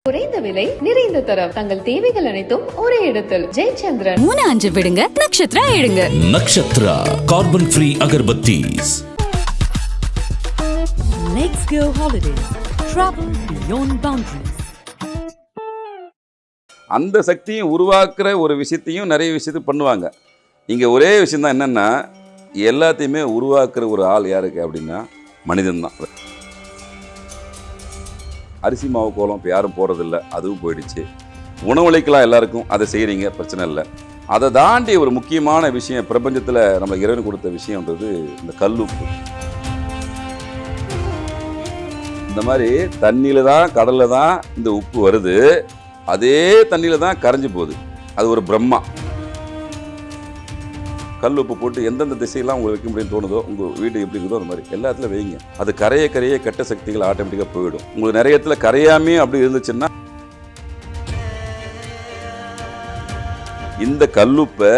குறைந்த விலை நிறைந்த தரம் தங்கள் தேவைகள் அனைத்தும் ஒரே இடத்தில் ஜெயச்சந்திரன் 3-5 விடுங்க நக்ஷத்ரா எடுங்க Nakshatra carbon free agarbattis. Let's go holidays. Travel beyond boundaries. அந்த சக்தியை உருவாக்குற ஒரு விஷயத்தையும் நிறைய விஷயத்தை பண்ணுவாங்க. இங்கே ஒரே விஷயம் தான் என்னென்னா, எல்லாத்தையுமே உருவாக்குற ஒரு ஆள் யாருக்கு அப்படின்னா மனிதன் தான். அரிசி மாவு கோலம் இப்போ யாரும் போகிறதில்ல, அதுவும் போயிடுச்சு. உணவளிக்கலாம் எல்லாருக்கும், அதை செய்கிறீங்க, பிரச்சனை இல்லை. அதை தாண்டி ஒரு முக்கியமான விஷயம் பிரபஞ்சத்தில் நம்ம இறைவன் கொடுத்த விஷயம்ன்றது இந்த கல்லுப்பு. இந்த மாதிரி தண்ணியில் தான் கடலில் தான் இந்த உப்பு வருது, அதே தண்ணியில் தான் கரைஞ்சி போகுது. அது ஒரு பிரம்மா. கல் உப்பு போட்டு எந்தெந்த திசையெல்லாம் உங்களுக்கு வைக்க முடியும்னு தோணுதோ, உங்கள் வீடு எப்படி இருக்குதோ அந்த மாதிரி எல்லா இடத்துல வைங்க. அது கரைய கெட்ட சக்திகள் ஆட்டோமேட்டிக்காக போயிடும். உங்களுக்கு நிறைய இடத்துல கரையாமே அப்படி இருந்துச்சுன்னா, இந்த கல்லுப்பை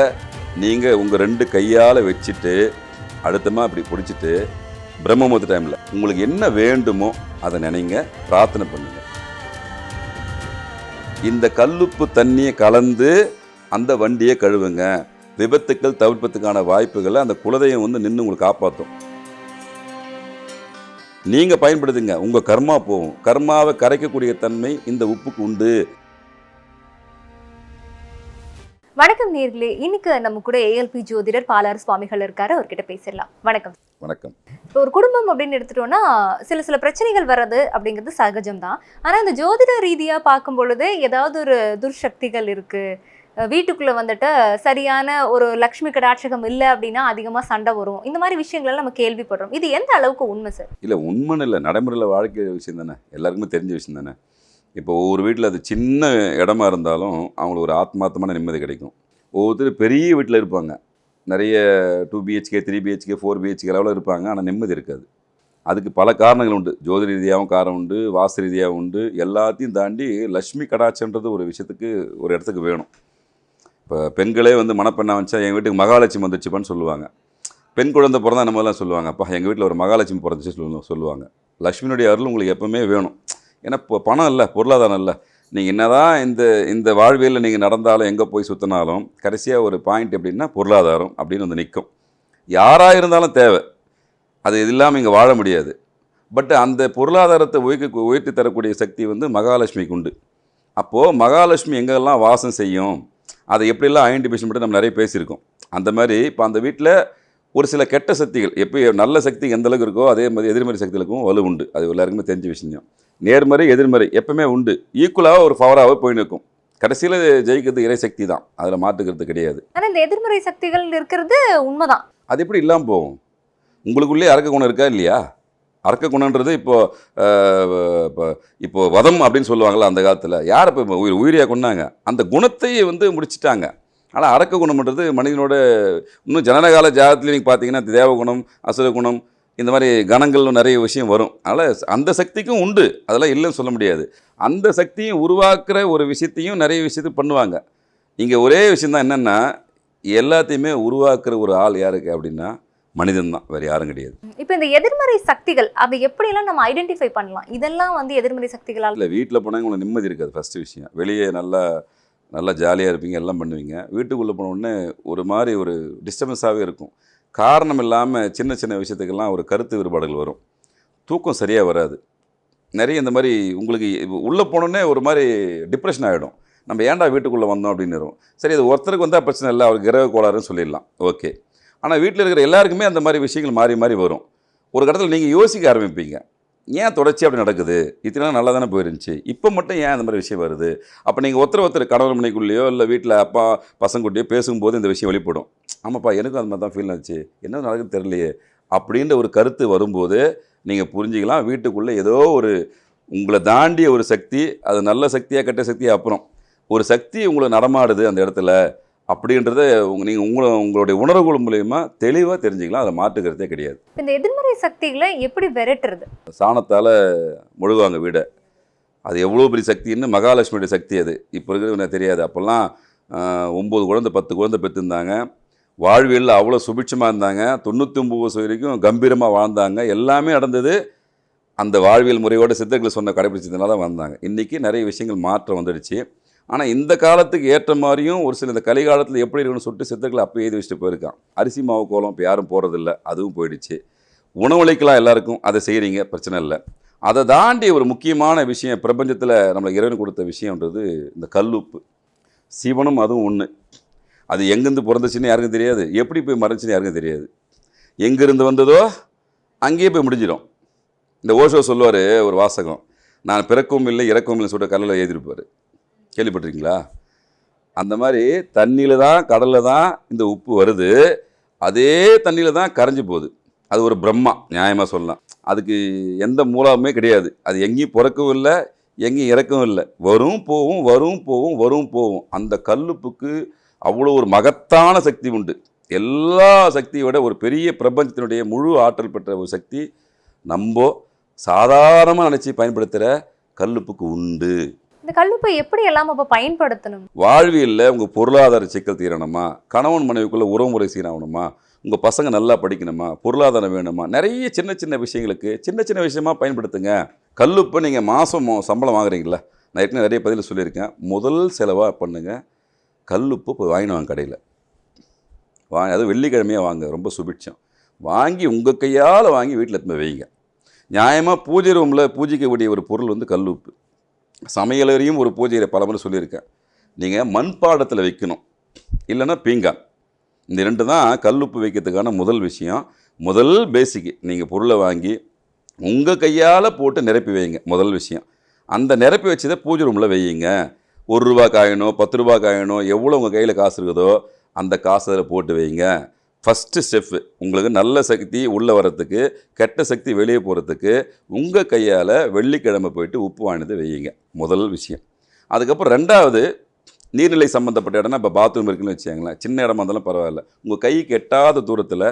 நீங்கள் உங்கள் 2 கையால் வச்சுட்டு அடுத்தமாக அப்படி பிடிச்சிட்டு பிரம்ம முகூர்த்த டைமில் உங்களுக்கு என்ன வேண்டுமோ அதை நினைங்க, பிரார்த்தனை பண்ணுங்க. இந்த கல்லுப்பு தண்ணியை கலந்து அந்த வண்டியை கழுவுங்க. விபத்துக்கள் தவிர்ப்பதுக்கான வாய்ப்புகளை அந்த குலதெய்வம் வந்து நின்று உங்களுக்கு காப்பாற்றும். நீங்கள் பயன்படுத்துங்க, உங்கள் கர்மா போகும். கர்மாவை கரைக்கக்கூடிய தன்மை இந்த உப்புக்கு உண்டு. வணக்கம் நேர்களே, இன்னைக்கு நம்ம கூட ஏஎல்பி ஜோதிடர் பாலாறு சுவாமிகள் இருக்காரு, அவர்கிட்ட பேசிடலாம். வணக்கம். வணக்கம். இப்போ ஒரு குடும்பம் அப்படின்னு எடுத்துட்டோம்னா சில பிரச்சனைகள் வர்றது அப்படிங்கிறது சகஜம்தான். ஆனால் இந்த ஜோதிட ரீதியாக பார்க்கும் பொழுது ஏதாவது ஒரு துர்சக்திகள் இருக்கு, வீட்டுக்குள்ளே வந்துட்டு சரியான ஒரு லக்ஷ்மி கடாட்சகம் இல்லை அப்படின்னா அதிகமாக சண்டை வரும், இந்த மாதிரி விஷயங்கள்லாம் நம்ம கேள்விப்படுறோம். இது எந்த அளவுக்கு உண்மை சார்? இல்லை, உண்மைன்னு இல்லை, நடைமுறையில் வாழ்க்கை விஷயம் தானே, எல்லாருக்குமே தெரிஞ்ச விஷயம் தானே. இப்போ ஒவ்வொரு வீட்டில் அது சின்ன இடமா இருந்தாலும் அவங்களுக்கு ஒரு ஆத்மார்த்தமான நிம்மதி கிடைக்கும். ஒவ்வொருத்தர் பெரிய வீட்டில் இருப்பாங்க, நிறைய 2 BHK 3 BHK 4 BHK அளவில் இருப்பாங்க, ஆனால் நிம்மதி இருக்காது. அதுக்கு பல காரணங்கள் உண்டு. ஜோதி ரீதியாகவும் காரணம் உண்டு, வாஸ்து ரீதியாகவும் உண்டு. எல்லாத்தையும் தாண்டி லக்ஷ்மி கடாட்சன்றது ஒரு விஷயத்துக்கு ஒரு இடத்துக்கு வேணும். இப்போ பெண்களே வந்து மணப்பெண்ணா வச்சா எங்கள் வீட்டுக்கு மகாலட்சுமி வந்துச்சுப்பான்னு சொல்லுவாங்க. பெண் குழந்தை பிறந்தா நம்மளாம் சொல்லுவாங்க, அப்பா எங்கள் வீட்டில் ஒரு மகாலட்சுமி பிறந்துச்சு சொல்லுவாங்க. லக்ஷ்மியினுடைய அருள் உங்களுக்கு எப்பவுமே வேணும். ஏன்னா இப்போ பணம் இல்லை, பொருளாதாரம் இல்லை. நீங்கள் என்ன தான் இந்த வாழ்வியலில் நீங்கள் நடந்தாலும் எங்கே போய் சுற்றினாலும் கடைசியாக ஒரு பாயிண்ட் எப்படின்னா பொருளாதாரம் அப்படின்னு வந்து நிற்கும். யாராக இருந்தாலும் தேவை, அது இது இல்லாமல் இங்கே வாழ முடியாது. பட் அந்த பொருளாதாரத்தை உயர்த்தி தரக்கூடிய சக்தி வந்து மகாலட்சுமிக்கு உண்டு. அப்போது மகாலட்சுமி எங்கெல்லாம் வாசம் செய்யும், அதை எப்படிலாம் ஐடென்டிஃபிகேஷன் பண்ணி நம்ம நிறைய பேசியிருக்கோம். அந்த மாதிரி இப்போ அந்த வீட்டில் ஒரு சில கெட்ட சக்திகள், எப்போ நல்ல சக்தி எந்த அளவுக்கு இருக்கோ அதே மாதிரி எதிர்மறை சக்திகளுக்கும் வலு உண்டு. அது எல்லாருக்குமே தெரிஞ்ச விஷயம். நேர்மறை எதிர்மறை எப்பவுமே உண்டு, ஈக்குவலாக ஒரு பவராகவே போய் நிற்கும். கடைசியில் ஜெயிக்கிறது இறை சக்தி தான், அதில் மாற்றுக்கிறது கிடையாது. ஆனால் இந்த எதிர்மறை சக்திகள் இருக்கிறது உண்மைதான். அது எப்படி இல்லாமல் போகும்? உங்களுக்குள்ளே அரக்க குணம் இருக்கா இல்லையா? அரக்க குணன்றது இப்போ வதம் அப்படின்னு சொல்லுவாங்களா அந்த காலத்தில். யார் இப்போ உயிரியாக கொண்டாங்க, அந்த குணத்தை வந்து முடிச்சிட்டாங்க. ஆனால் அரக்க குணம்ன்றது மனிதனோட இன்னும் ஜனனகால ஜாதகத்தில் நீங்கள் பார்த்தீங்கன்னா தேவகுணம், அசுர குணம், இந்த மாதிரி கணங்கள் நிறைய விஷயம் வரும். அதனால் அந்த சக்திக்கும் உண்டு, அதெல்லாம் இல்லைன்னு சொல்ல முடியாது. அந்த சக்தியும் உருவாக்குற ஒரு விஷயத்தையும் நிறைய விஷயத்தை பண்ணுவாங்க. இங்கே ஒரே விஷயந்தான் என்னென்னா, எல்லாத்தையுமே உருவாக்குற ஒரு ஆள் யாருக்கு அப்படின்னா மனிதன் தான், வேறு யாரும் கிடையாது. இப்போ இந்த எதிர்மறை சக்திகள் அதை எப்படியெல்லாம் நம்ம ஐடென்டிஃபை பண்ணலாம்? இதெல்லாம் வந்து எதிர்மறை சக்திகளால் இல்லை, வீட்டில் போனால் உங்களுக்கு நிம்மதி இருக்காது. ஃபஸ்ட்டு விஷயம், வெளியே நல்லா ஜாலியாக இருப்பீங்க, எல்லாம் பண்ணுவீங்க. வீட்டுக்குள்ளே போனோடனே ஒரு மாதிரி ஒரு டிஸ்டர்பன்ஸாகவே இருக்கும். காரணம் இல்லாமல் சின்ன விஷயத்துக்கெல்லாம் ஒரு கருத்து வேறுபாடுகள் வரும். தூக்கம் சரியாக வராது. நிறைய இந்த மாதிரி உங்களுக்கு உள்ளே போனோடனே ஒரு மாதிரி டிப்ரெஷன் ஆகிடும். நம்ம ஏன்டா வீட்டுக்குள்ளே வந்தோம் அப்படின்னு வரும். சரி, அது ஒருத்தருக்கு வந்தால் பிரச்சனை இல்லை, அவருக்கு கிரக கோளாறுன்னு சொல்லிடலாம், ஓகே. ஆனால் வீட்டில் இருக்கிற எல்லாருக்குமே அந்த மாதிரி விஷயங்கள் மாறி வரும். ஒரு கட்டத்தில் நீங்கள் யோசிக்க ஆரம்பிப்பீங்க, ஏன் தொடர்ச்சி அப்படி நடக்குது, இத்தனை நாள் நல்லா தானே போயிருந்துச்சு, இப்போ மட்டும் ஏன் அந்த மாதிரி விஷயம் வருது. அப்போ நீங்கள் ஒருத்தர் கணவன் மனைக்குள்ளேயோ இல்லை வீட்டில் அப்பா பசங்கள்கிட்டயோ பேசும்போது இந்த விஷயம் வெளிப்படும். ஆமாப்பா, எனக்கும் அந்த மாதிரி தான் ஃபீல் ஆச்சு, என்ன நடக்குது தெரியலையே அப்படின்ற ஒரு கருத்து வரும்போது நீங்கள் புரிஞ்சிக்கலாம், வீட்டுக்குள்ளே ஏதோ ஒரு உங்களை தாண்டிய ஒரு சக்தி, அது நல்ல சக்தியாக கெட்ட சக்தியாக அப்புறம் ஒரு சக்தி உங்களை நடமாடுது அந்த இடத்துல அப்படின்றத நீங்கள் உங்களுடைய உணர்வுகள் மூலயமா தெளிவாக தெரிஞ்சுக்கலாம். அதை மாற்றுக்கிறதே கிடையாது. இந்த எதிர்மறை சக்திகளை எப்படி விரட்டுறது? சாணத்தால் முழுகுவாங்க வீடை. அது எவ்வளோ பெரிய சக்தின்னு மகாலட்சுமியோட சக்தி அது. இப்போ இருக்கிறது தெரியாது. அப்போல்லாம் 9 குழந்தை 10 குழந்தை பெற்றிருந்தாங்க. வாழ்வியலில் அவ்வளோ சுபிட்சமாக இருந்தாங்க. 99 வரைக்கும் கம்பீரமாக வாழ்ந்தாங்க. எல்லாமே நடந்தது அந்த வாழ்வியல் முறையோடு சித்தர்கள் சொன்ன கடைபிடிச்சதுனால தான் வந்தாங்க. இன்றைக்கி நிறைய விஷயங்கள் மாற்றம் வந்துடுச்சு. ஆனால் இந்த காலத்துக்கு ஏற்ற மாதிரியும் ஒரு சில இந்த கலிகாலத்தில் எப்படி இருக்கணும்னு சொல்லிட்டு சித்தர்கள் அப்போ எழுதி வச்சுட்டு போயிருக்கான். அரிசி மாவு கோலம் இப்போ யாரும் போகிறதில்ல, அதுவும் போயிடுச்சு. உணவளிக்கலாம் எல்லாருக்கும், அதை செய்கிறீங்க, பிரச்சனை இல்லை. அதை தாண்டி ஒரு முக்கியமான விஷயம் பிரபஞ்சத்தில் நம்மளுக்கு இறைவன் கொடுத்த விஷயன்றது இந்த கல்லுப்பு. சிவனும் அதுவும் ஒன்று. அது எங்கேருந்து பிறந்துச்சுன்னு யாருக்கும் தெரியாது, எப்படி போய் மறைஞ்சுன்னு யாருக்கும் தெரியாது. எங்கேருந்து வந்ததோ அங்கேயே போய் முடிஞ்சிடும். இந்த ஓஷோ சொல்லுவார் ஒரு வாசகம், நான் பிறக்கவும் இல்லை இறக்கவும் இல்லை சொல்லிட்டு கடலில் எழுதியிருப்பார். கேள்விப்பட்டிருக்கீங்களா? அந்த மாதிரி தண்ணியில் தான் கடலில் தான் இந்த உப்பு வருது, அதே தண்ணியில் தான் கரைஞ்சி போகுது. அது ஒரு பிரம்மா, நியாயமாக சொல்லலாம். அதுக்கு எந்த மூலமே கிடையாது. அது எங்கேயும் பிறக்கவும் இல்லை, எங்கேயும் இறக்கவும் இல்லை. வரும் போகும் வரும் போகும் வரும் போகும். அந்த கல்லுப்புக்கு அவ்வளோ ஒரு மகத்தான சக்தி உண்டு. எல்லா சக்தியை விட ஒரு பெரிய பிரபஞ்சத்தினுடைய முழு ஆற்றல் பெற்ற ஒரு சக்தி நம்ம சாதாரணமாக நினச்சி பயன்படுத்துகிற கல்லுப்புக்கு உண்டு. இந்த கல்லுப்பை எப்படி எல்லாம் அப்போ பயன்படுத்தணும்? வாழ்வியலில் உங்கள் பொருளாதார சிக்கல் தீரணுமா, கணவன் மனைவிக்குள்ளே உறவுமுறை சீராகணுமா, உங்கள் பசங்க நல்லா படிக்கணுமா, பொருளாதாரம் வேணுமா, நிறைய சின்ன சின்ன விஷயங்களுக்கு சின்ன சின்ன விஷயமாக பயன்படுத்துங்க. கல்லுப்பை நீங்கள் மாதம் சம்பளம் வாங்குறீங்களா, நான் ஏற்கனவே நிறைய பதில் சொல்லியிருக்கேன். முதல் செலவாக பண்ணுங்கள், கல்லுப்பு போய் வாங்கினு வாங்க கடையில். அது வெள்ளிக்கிழமையாக வாங்க, ரொம்ப சுபிட்சம். வாங்கி உங்கள் கையால் வாங்கி வீட்டில் எடுத்து வைங்க. நியாயமாக பூஜை ரூமில் பூஜிக்கக்கூடிய ஒரு பொருள் வந்து கல்லுப்பு. சமையலறையும் ஒரு பூஜையை பல முறை சொல்லியிருக்கேன். நீங்கள் மண்பாடத்தில் வைக்கணும், இல்லைன்னா பீங்கான். இந்த ரெண்டு தான் கல்லுப்பு வைக்கிறதுக்கான முதல் விஷயம். முதல் பேசிக்கு நீங்கள் பொருளை வாங்கி உங்கள் கையால் போட்டு நிரப்பி வைங்க. முதல் விஷயம் அந்த நிரப்பி வச்சதை பூஜை ரூமில் வையுங்க. 1 ரூபா காயினோ 10 ரூபா காயினோ எவ்வளோ உங்கள் கையில் காசு இருக்குதோ அந்த காசை அதில் போட்டு வைங்க. ஃபஸ்ட்டு ஸ்டெப்பு உங்களுக்கு நல்ல சக்தி உள்ளே வரத்துக்கு, கெட்ட சக்தி வெளியே போகிறதுக்கு உங்கள் கையால் வெள்ளிக்கிழமை போயிட்டு உப்பு வாங்கினது வையுங்க, முதல் விஷயம். அதுக்கப்புறம் ரெண்டாவது, நீர்நிலை சம்மந்தப்பட்ட இடம்னா இப்போ பாத்ரூம் இருக்குன்னு வச்சுக்கோங்களேன், சின்ன இடமா இருந்தாலும் பரவாயில்ல, உங்கள் கைக்கு எட்டாத தூரத்தில்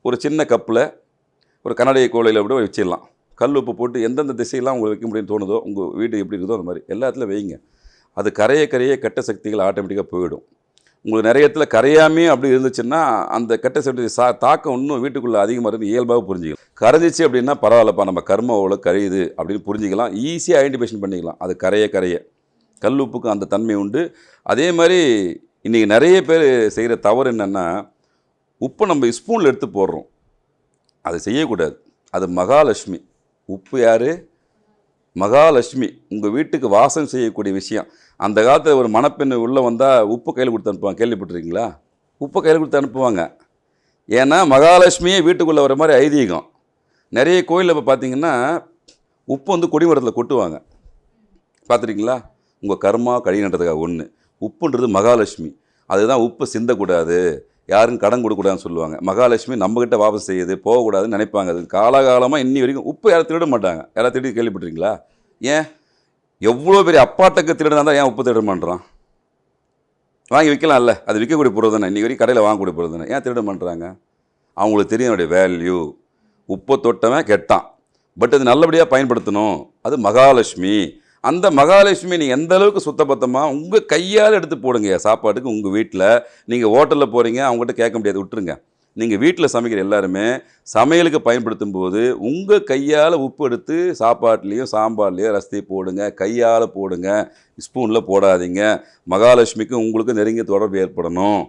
ஒரு சின்ன கப்பில் ஒரு கண்ணாடி கோலையில் கூட வச்சிடலாம். கல் உப்பு போட்டு எந்தெந்த திசையெல்லாம் உங்களுக்கு வைக்க முடியும்னு தோணுதோ, உங்கள் வீடு எப்படி இருக்குதோ அந்த மாதிரி எல்லா இடத்துல வைங்க. அது கரைய கெட்ட சக்திகள் ஆட்டோமேட்டிக்காக போயிடும். உங்களுக்கு நிறைய இடத்துல கரையாமே அப்படி இருந்துச்சுன்னா அந்த கெட்ட சக்தி தாக்கம் இன்னும் வீட்டுக்குள்ளே அதிகமாக இருந்து இயல்பாக புரிஞ்சிக்கலாம். கரைஞ்சிச்சு அப்படின்னா பரவாயில்லப்பா, நம்ம கர்ம அவ்வளோ கரையுது அப்படின்னு புரிஞ்சிக்கலாம், ஈஸியாக ஐடென்டிஃபிகேஷன் பண்ணிக்கலாம். அது கரைய கல் உப்புக்கு அந்த தன்மை உண்டு. அதே மாதிரி இன்றைக்கி நிறைய பேர் செய்கிற தவறு என்னென்னா, உப்பை நம்ம ஸ்பூனில் எடுத்து போடுறோம். அதை செய்யக்கூடாது. அது மகாலட்சுமி. உப்பு யார்? மகாலட்சுமி. உங்கள் வீட்டுக்கு வாசம் செய்யக்கூடிய விஷயம். அந்த காலத்தில் ஒரு மணப்பெண் உள்ளே வந்தால் உப்பு கையில் கொடுத்து அனுப்புவாங்க, கேள்விப்பட்டிருக்கீங்களா? உப்பை கையில் கொடுத்து அனுப்புவாங்க. ஏன்னா மகாலட்சுமியே வீட்டுக்குள்ளே வர மாதிரி ஐதீகம். நிறைய கோயிலில் இப்போ பார்த்தீங்கன்னா உப்பு வந்து கொடிமரத்தில் கொட்டுவாங்க, பார்த்துருக்கீங்களா? உங்கள் கர்மா கழிவுன்றதுக்காக. ஒன்று, உப்புன்றது மகாலட்சுமி. அதுதான் உப்பு சிந்தக்கூடாது, யாரும் கடன் கொடுக்கூடாதுன்னு சொல்லுவாங்க. மகாலட்சுமி நம்மக்கிட்ட வாபஸ் செய்யுது, போகக்கூடாதுன்னு நினைப்பாங்க. அது காலகாலமாக இன்னி வரைக்கும் உப்பு யாரும் திருட மாட்டாங்க. யாராவது திருடி கேள்விப்பட்டிருக்கீங்களா? ஏன்? எவ்வளோ பெரிய அப்பாட்டக்கு திருடனா தான் ஏன் உப்பு திருட பண்ணுறான்? வாங்கி விற்கலாம்ல, அது விற்கக்கூடிய பொருள் தானே, இன்றைக்கி வரைக்கும் கடையில் வாங்கக்கூடிய பொருள் தானே, ஏன் திருட பண்ணுறாங்க? அவங்களுக்கு தெரியும் அதோடைய வேல்யூ. உப்பை தொட்டவன் கெட்டான், பட் அது நல்லபடியாக பயன்படுத்தணும். அது மகாலட்சுமி. அந்த மகாலட்சுமி நீங்கள் எந்த அளவுக்கு சுத்தபத்தமாக உங்கள் கையால் எடுத்து போடுங்க சாப்பாட்டுக்கு. உங்கள் வீட்டில் நீங்கள் ஹோட்டலில் போகிறீங்க, அவங்ககிட்ட கேட்க முடியாது, விட்டுருங்க. நீங்கள் வீட்டில் சமைக்கிற எல்லாருமே சமையலுக்கு பயன்படுத்தும் போது உங்கள் கையால் உப்பு எடுத்து சாப்பாட்லேயும் சாம்பார்லேயும் ரசத்தையும் போடுங்க, கையால் போடுங்க, ஸ்பூனில் போடாதீங்க. மகாலட்சுமிக்கும் உங்களுக்கு நெருங்கிய தொடர்பு ஏற்படணும்.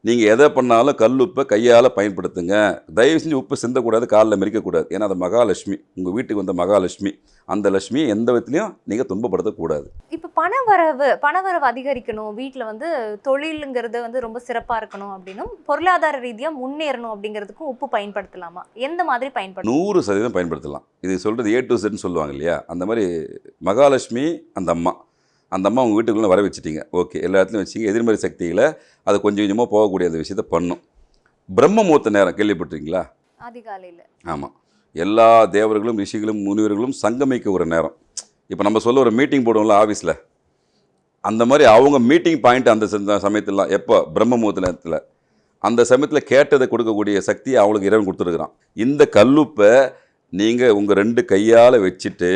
நீங்கள் எதை பண்ணாலும் கல்லுப்பை கையால் பயன்படுத்துங்க. தயவு செஞ்சு உப்பு சிந்தக்கூடாது, காலில் மெரிக்கக்கூடாது. ஏன்னா அது மகாலட்சுமி, உங்கள் வீட்டுக்கு வந்த மகாலட்சுமி. அந்த லட்சுமியை எந்த விதத்துலையும் நீங்கள் துன்பப்படுத்தக்கூடாது. இப்போ பணவரவு அதிகரிக்கணும், வீட்டில் வந்து தொழிலுங்கிறது வந்து ரொம்ப சிறப்பாக இருக்கணும் அப்படின்னும், பொருளாதார ரீதியாக முன்னேறணும் அப்படிங்கிறதுக்கும் உப்பு பயன்படுத்தலாமா? எந்த மாதிரி பயன்படுத்தலாம்? 100% பயன்படுத்தலாம். இது சொல்கிறது A to Z சொல்லுவாங்க இல்லையா, அந்த மாதிரி மகாலட்சுமி அந்த அம்மா உங்கள் வீட்டுக்குள்ளே வர வச்சுட்டீங்க, ஓகே, எல்லா இடத்துலையும் வச்சிங்க. எதிர்மறை சக்திகளை அது கொஞ்சம் கொஞ்சமாக போகக்கூடிய அந்த விஷயத்தை பண்ணும். பிரம்ம முகூர்த்த நேரம் கேள்விப்பட்டிருக்கீங்களா? அதிகாலையில். ஆமாம், எல்லா தேவர்களும் ரிஷிகளும் முனிவர்களும் சங்கமிக்க ஒரு நேரம். இப்போ நம்ம சொல்ல ஒரு மீட்டிங் போடுவோம்ல ஆஃபீஸில், அந்த மாதிரி அவங்க மீட்டிங் பாயிண்ட் அந்த சமயத்துலாம் எப்போ? பிரம்ம முகூர்த்த நேரத்தில். அந்த சமயத்தில் கேட்டதை கொடுக்கக்கூடிய சக்தியை அவங்களுக்கு இறைவன் கொடுத்துருக்குறான். இந்த கல்லுப்பை நீங்கள் உங்கள் 2 கையால் வச்சுட்டு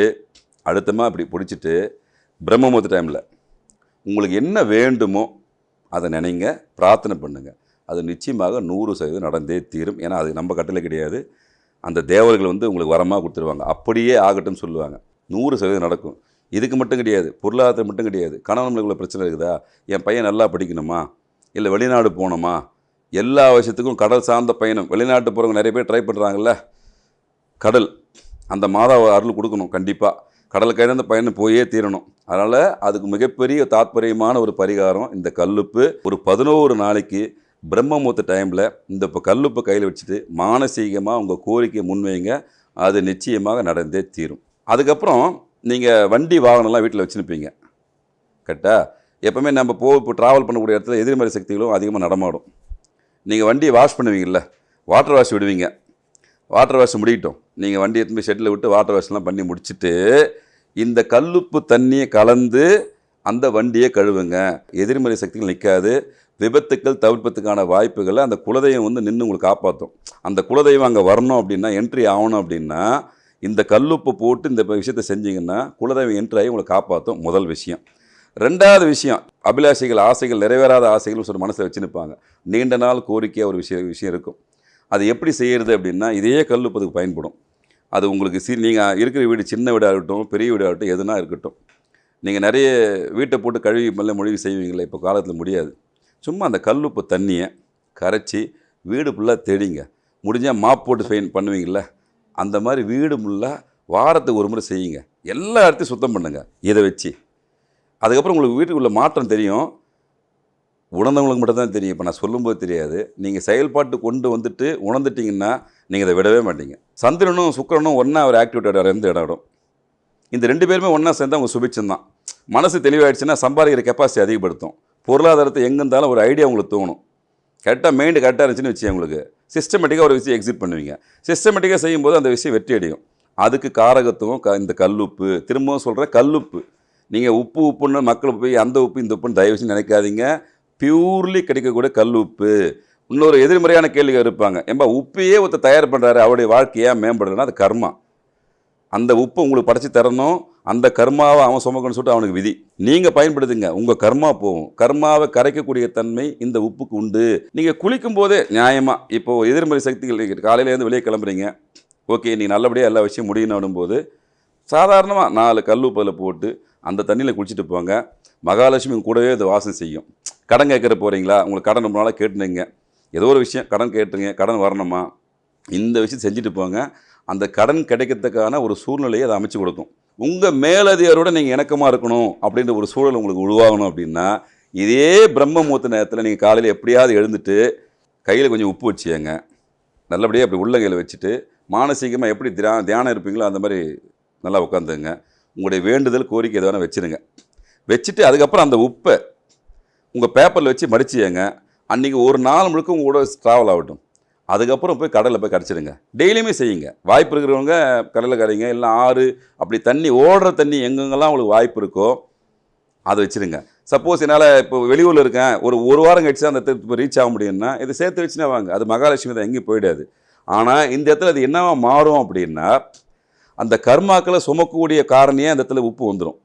அடுத்தமாக இப்படி பிடிச்சிட்டு பிரம்ம முகூர்த்த டைமில் உங்களுக்கு என்ன வேண்டுமோ அதை நினைங்க, பிரார்த்தனை பண்ணுங்கள். அது நிச்சயமாக 100% நடந்தே தீரும். ஏன்னா அது நம்ம கட்டளை கிடையாது. அந்த தேவர்கள் வந்து உங்களுக்கு வரமாக கொடுத்துருவாங்க. அப்படியே ஆகட்டும்னு சொல்லுவாங்க. 100% நடக்கும். இதுக்கு மட்டும் கிடையாது, பொருளாதாரத்துக்கு மட்டும் கிடையாது. கணவனுக்குள்ள பிரச்சனை இருக்குதா, என் பையன் நல்லா படிக்கணுமா, இல்லை வெளிநாடு போகணுமா, எல்லா விஷயத்துக்கும் கடல் சார்ந்த பயணம். வெளிநாட்டு போகிறவங்க நிறைய பேர் ட்ரை பண்ணுறாங்கல்ல, கடல் அந்த மாதா அருள் கொடுக்கணும். கண்டிப்பாக கடல் கைந்த பயணம் போயே தீரணும். அதனால் அதுக்கு மிகப்பெரிய தாத்பரியமான ஒரு பரிகாரம் இந்த கல்லுப்பு. ஒரு 11 நாளைக்கு பிரம்ம முகூர்த்த டைமில் இந்த கல்லுப்பை கையில் வச்சுட்டு மானசீகமாக உங்கள் கோரிக்கையை முன்வைங்க. அது நிச்சயமாக நடந்தே தீரும். அதுக்கப்புறம் நீங்கள் வண்டி வாகனம்லாம் வீட்டில் வச்சுருப்பீங்க. கரெக்டாக எப்போவுமே நம்ம இப்போ ட்ராவல் பண்ணக்கூடிய இடத்துல எதிர்மறை சக்திகளும் அதிகமாக நடமாடும். நீங்கள் வண்டியை வாஷ் பண்ணுவீங்கள்ல, வாட்டர் வாஷ் விடுவீங்க. வாட்டர் வாஷ் முடியட்டும், நீங்கள் வண்டி எடுத்து போய் ஷெட்டில் விட்டு வாட்டர் வாஷ்லாம் பண்ணி முடிச்சுட்டு இந்த கல்லுப்பு தண்ணியை கலந்து அந்த வண்டியை கழுவுங்க. எதிர்மறை சக்திகள் நிற்காது. விபத்துக்கள் தவிர்ப்பதுக்கான வாய்ப்புகளை அந்த குலதெய்வம் வந்து நின்று உங்களுக்கு காப்பாற்றும். அந்த குலதெய்வம் அங்கே வரணும் அப்படின்னா, என்ட்ரி ஆகணும் அப்படின்னா, இந்த கல்லுப்பு போட்டு இந்த விஷயத்தை செஞ்சிங்கன்னா குலதெய்வம் என்ட்ரி ஆகி உங்களை காப்பாற்றும். முதல் விஷயம். 2வது விஷயம், அபிலாஷைகள், ஆசைகள், நிறைவேறாத ஆசைகள் ஒரு மனசில் வச்சுருப்பாங்க. நீண்ட நாள் கோரிக்கையாக ஒரு விஷயம் இருக்கும். அது எப்படி செய்கிறது அப்படின்னா, இதே கல்லுப்பதுக்கு பயன்படும். அது உங்களுக்கு நீங்கள் இருக்கிற வீடு சின்ன வீடாக இருக்கட்டும், பெரிய வீடாக இருக்கட்டும், எதுனா இருக்கட்டும். நீங்கள் நிறைய வீட்டை போட்டு கழுவி மெல்ல மொழிவி செய்வீங்களே, இப்போ காலத்தில் முடியாது. சும்மா அந்த கல்லுப்பு தண்ணியை கரைச்சி வீடு ஃபுல்லாக தெளிங்க. முடிஞ்சால் மாப் போட்டு ஃபெயின் பண்ணுவீங்கள, அந்த மாதிரி வீடு ஃபுல்லாக வாரத்துக்கு ஒரு முறை செய்யுங்க. எல்லா இடத்தையும் சுத்தம் பண்ணுங்கள் இதை வச்சு. அதுக்கப்புறம் உங்களுக்கு வீட்டுக்குள்ள மாற்றம் தெரியும். உணர்ந்தவங்களுக்கு மட்டும் தான் தெரியும். இப்போ நான் சொல்லும்போது தெரியாது. நீங்கள் செயல்பாட்டு கொண்டு வந்துட்டு உணர்ந்துட்டிங்கன்னா நீங்கள் இதை விடவே மாட்டீங்க. சந்திரனும் சுக்கிரனும் ஒன்றா ஒரு ஆக்டிவேட் இருந்து இடம். இந்த 2 பேருமே ஒன்றா சேர்ந்து அவங்க சுபிச்சம் தான். மனசு தெளிவாயிடுச்சுன்னா சம்பாதிக்கிற கெப்பாசிட்டி அதிகப்படுத்தும். பொருளாதாரத்தை எங்கே இருந்தாலும் ஒரு ஐடியா உங்களுக்கு தோணும். கரெக்டாக மைண்டு கரெக்டாக இருந்துச்சுன்னு வச்சு உங்களுக்கு சிஸ்டமேட்டிக்காக ஒரு விஷயம் எக்ஸிட் பண்ணுவீங்க. சிஸ்டமேட்டிக்காக செய்யும்போது அந்த விஷயம் வெற்றி அடையும். அதுக்கு காரகத்துவம் இந்த கல்லுப்பு. திரும்பவும் சொல்கிற கல்லுப்பு. நீங்கள் உப்புன்னு மக்கள் போய் அந்த உப்பு இந்த உப்புன்னு தயவு செஞ்சு நினைக்காதீங்க. பியூர்லி கிடைக்கக்கூடிய கல் உப்பு. இன்னொரு எதிர்மறையான கேள்விகள் இருப்பாங்க, ஏன்பா உப்பையே ஒருத்தர் தயார் பண்ணுறாரு, அவருடைய வாழ்க்கையாக மேம்படுறதுன்னா அது கர்மா. அந்த உப்பு உங்களுக்கு படைச்சி தரணும், அந்த கர்மாவை அவன் சுமக்கணும்னு சொல்லிட்டு அவனுக்கு விதி. நீங்கள் பயன்படுத்துங்க, உங்கள் கர்மா போகும். கர்மாவை கரைக்கக்கூடிய தன்மை இந்த உப்புக்கு உண்டு. நீங்கள் குளிக்கும் போதே நியாயமாக, இப்போது எதிர்மறை சக்திகள் காலையிலேருந்து வெளியே கிளம்புறீங்க, ஓகே நீங்கள் நல்லபடியாக எல்லா விஷயம் முடியணும் போது சாதாரணமாக 4 கல் உப்பு அதில் போட்டு அந்த தண்ணியில் குளிச்சுட்டு போங்க. மகாலட்சுமி கூடவே அது வாசம் செய்யும். கடன் கேட்குற போகிறீங்களா, உங்களுக்கு கடன் ரொம்ப நாளாக கேட்டுனீங்க, ஏதோ ஒரு விஷயம் கடன் கேட்டுருங்க, கடன் வரணுமா, இந்த விஷயம் செஞ்சுட்டு போங்க. அந்த கடன் கிடைக்கிறதுக்கான ஒரு சூழ்நிலையை அதை அமைச்சு கொடுக்கும். உங்கள் மேலதிகாரோட நீங்கள் இணக்கமாக இருக்கணும் அப்படின்ற ஒரு சூழல் உங்களுக்கு உருவாகணும் அப்படின்னா, இதே பிரம்ம முகூர்த்த நேரத்தில் நீங்கள் காலையில் எப்படியாவது எழுந்துட்டு கையில் கொஞ்சம் உப்பு வச்சுங்க. நல்லபடியாக அப்படி உள்ளங்கையில் வச்சுட்டு மானசீகமாக எப்படி தியானம் இருப்பீங்களோ அந்த மாதிரி நல்லா உட்காந்துங்க. உங்களுடைய வேண்டுதல் கோரிக்கை எதுவான வச்சுருங்க. வச்சுட்டு அதுக்கப்புறம் அந்த உப்பை உங்கள் பேப்பரில் வச்சு மடிச்சுங்க. அன்றைக்கி ஒரு நாள் முழுக்க உங்களோட ட்ராவல் ஆகட்டும். அதுக்கப்புறம் போய் கடலில் போய் கரைச்சிடுங்க. டெய்லியுமே செய்யுங்க. வாய்ப்பு இருக்கிறவங்க கடலில் கரைங்க, இல்லை ஆறு அப்படி தண்ணி ஓடுற தண்ணி எங்கெங்கெல்லாம் உங்களுக்கு வாய்ப்பு இருக்கோ அதை வச்சுருங்க. சப்போஸ் என்னால் இப்போ வெளியூரில் இருக்கேன், ஒரு வாரம் கழிச்சு அந்த இப்போ ரீச் ஆக முடியும்னா இதை சேர்த்து வச்சுன்னா வாங்க. அது மகாலட்சுமி தான், எங்கேயும் போயிடாது. ஆனால் இந்த இடத்துல அது என்னவா மாறும் அப்படின்னா, அந்த கர்மாக்களை சுமக்கக்கூடிய காரணியாக அந்த இடத்துல உப்பு வந்துடும்.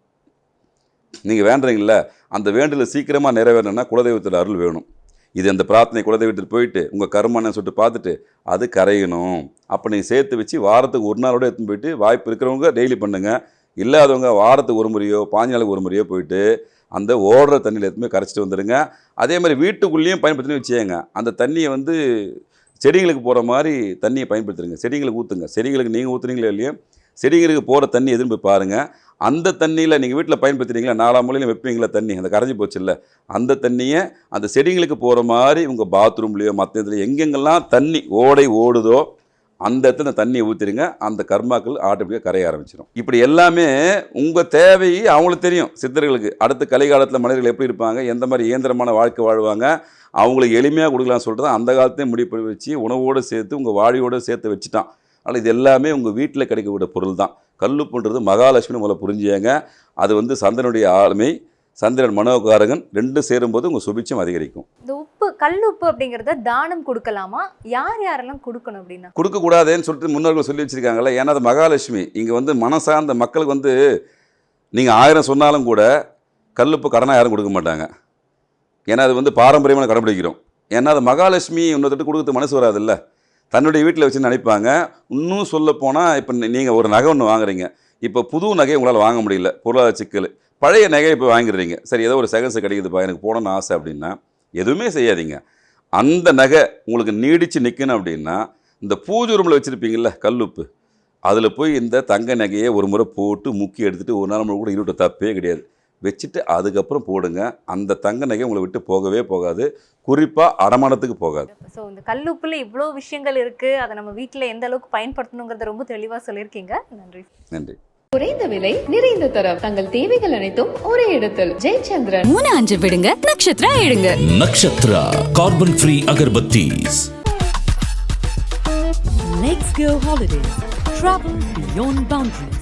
நீங்கள் வேண்டுறீங்கள, அந்த வேண்டில் சீக்கிரமாக நிறைவேறணும்னா குலதெய்வத்தில் அருள் வேணும். இது அந்த பிரார்த்தனை குலதெய்வத்தில் போயிட்டு உங்கள் கர்மான்னு சொல்லிட்டு பார்த்துட்டு அது கரையணும். அப்போ நீங்கள் சேர்த்து வச்சு வாரத்துக்கு ஒரு நாளோட எடுத்துன்னு போயிட்டு, வாய்ப்பு இருக்கிறவங்க டெய்லி பண்ணுங்கள், இல்லாதவங்க வாரத்துக்கு ஒரு முறையோ 5 நாளுக்கு ஒரு முறையோ போயிட்டு அந்த ஓடுற தண்ணியில் எடுத்துமே கரைச்சிட்டு வந்துடுங்க. அதே மாதிரி வீட்டுக்குள்ளேயும் பயன்படுத்தினு வச்சுங்க. அந்த தண்ணியை வந்து செடிங்களுக்கு போகிற மாதிரி தண்ணியை பயன்படுத்துருங்க. செடிங்களுக்கு ஊற்றுங்க. செடிங்களுக்கு நீங்கள் ஊற்றுறீங்களோ இல்லையோ, செடிங்களுக்கு போகிற தண்ணி எதுன்னு போய் பாருங்கள். அந்த தண்ணியில் நீங்கள் வீட்டில் பயன்படுத்துகிறீங்களா, 4 மூலையிலும் வைப்பீங்களா தண்ணி, அந்த கரைஞ்சி போச்சு இல்லை, அந்த தண்ணியை அந்த செடிங்களுக்கு போகிற மாதிரி உங்கள் பாத்ரூம்லேயோ மற்ற இதில் எங்கெங்கெல்லாம் தண்ணி ஓடை ஓடுதோ அந்த இடத்துல தண்ணியை ஊற்றிடுங்க. அந்த கர்மாக்கள் ஆட்டோமேட்டிக்காக கரைய ஆரம்பிச்சிடும். இப்படி எல்லாமே உங்கள் தேவை அவங்களுக்கு தெரியும். சித்தர்களுக்கு அடுத்த கலிகாலத்தில் மனிதர்கள் எப்படி இருப்பாங்க, எந்த மாதிரி இயந்திரமான வாழ்க்கை வாழ்வாங்க, அவங்களுக்கு எளிமையாக கொடுக்கலாம்னு சொல்லிட்டு அந்த காலத்தையும் முடிவு வச்சு உணவோடு சேர்த்து உங்கள் வாழியோடு சேர்த்து வச்சுட்டான். ஆனால் இது எல்லாமே உங்கள் வீட்டில் கிடைக்கக்கூடிய பொருள் தான். கல்லுப்புன்றது மகாலட்சுமி முதல்ல புரிஞ்சுங்க. அது வந்து சந்திரனுடைய ஆளுமை, சந்திரன் மனோகாரகன், 2 சேரும்போது உங்கள் சுபிட்சம் அதிகரிக்கும். இந்த உப்பு, கல்லுப்பு அப்படிங்கிறத தானம் கொடுக்கலாமா, யாரெல்லாம் கொடுக்கணும் அப்படின்னா? கொடுக்கக்கூடாதுன்னு சொல்லிட்டு முன்னோர்கள் சொல்லி வச்சுருக்காங்களே. ஏன்னா அது மகாலட்சுமி. இங்கே வந்து மனசார்ந்த மக்களுக்கு வந்து நீங்கள் 1000 சொன்னாலும் கூட கல்லுப்பு கடனாக யாரும் கொடுக்க மாட்டாங்க. ஏன்னா அது வந்து பாரம்பரியமான கடைபிடிக்கிறோம். ஏன்னா அது மகாலட்சுமி இன்னொருத்தட்டு கொடுக்குறது மனசு வராதில்ல. தன்னுடைய வீட்டில் வச்சு நினைப்பாங்க. இன்னும் சொல்லப்போனால் இப்போ நீங்கள் ஒரு நகை ஒன்று வாங்குறீங்க, இப்போ புது நகையை உங்களால் வாங்க முடியல, பொருளாதார சிக்கல். பழைய நகையை இப்போ வாங்கிடுறீங்க. சரி, ஏதோ ஒரு செகண்ட்ஸ் கிடைக்குதுப்பா, எனக்கு போகணுன்னு ஆசை அப்படின்னா எதுவுமே செய்யாதீங்க. அந்த நகை உங்களுக்கு நீடித்து நிற்கணும் அப்படின்னா இந்த பூஜை ரூமில் வச்சுருப்பீங்கள்ல கல்லுப்பு, அதில் போய் இந்த தங்க நகையை ஒரு முறை போட்டு முக்கி எடுத்துகிட்டு ஒரு நாள் கூட இருட்ட தப்பே கிடையாது, வச்சுட்டு அதுக்கப்புறம் போடுங்க. அந்த தங்க நகை உங்களை விட்டு போகவே போகாது, குறிப்பாக அடமானத்துக்கு போகாது. ஸோ இந்த கல்லுப்புல இவ்வளோ விஷயங்கள் இருக்குது, அதை நம்ம வீட்டில் எந்த அளவுக்கு பயன்படுத்தணுங்கிறத ரொம்ப தெளிவாக சொல்லியிருக்கீங்க. நன்றி. நன்றி. குறைந்த விலை நிறைந்த தரம் தங்கள் தேவைகள் அனைத்தும் ஒரே இடத்தில். ஜெயச்சந்திரன். 3-5 விடுங்க, நட்சத்திரா எடுங்க. Nakshatra Carbon Free Agarbattis. Let's go holidays. Travel beyond boundaries.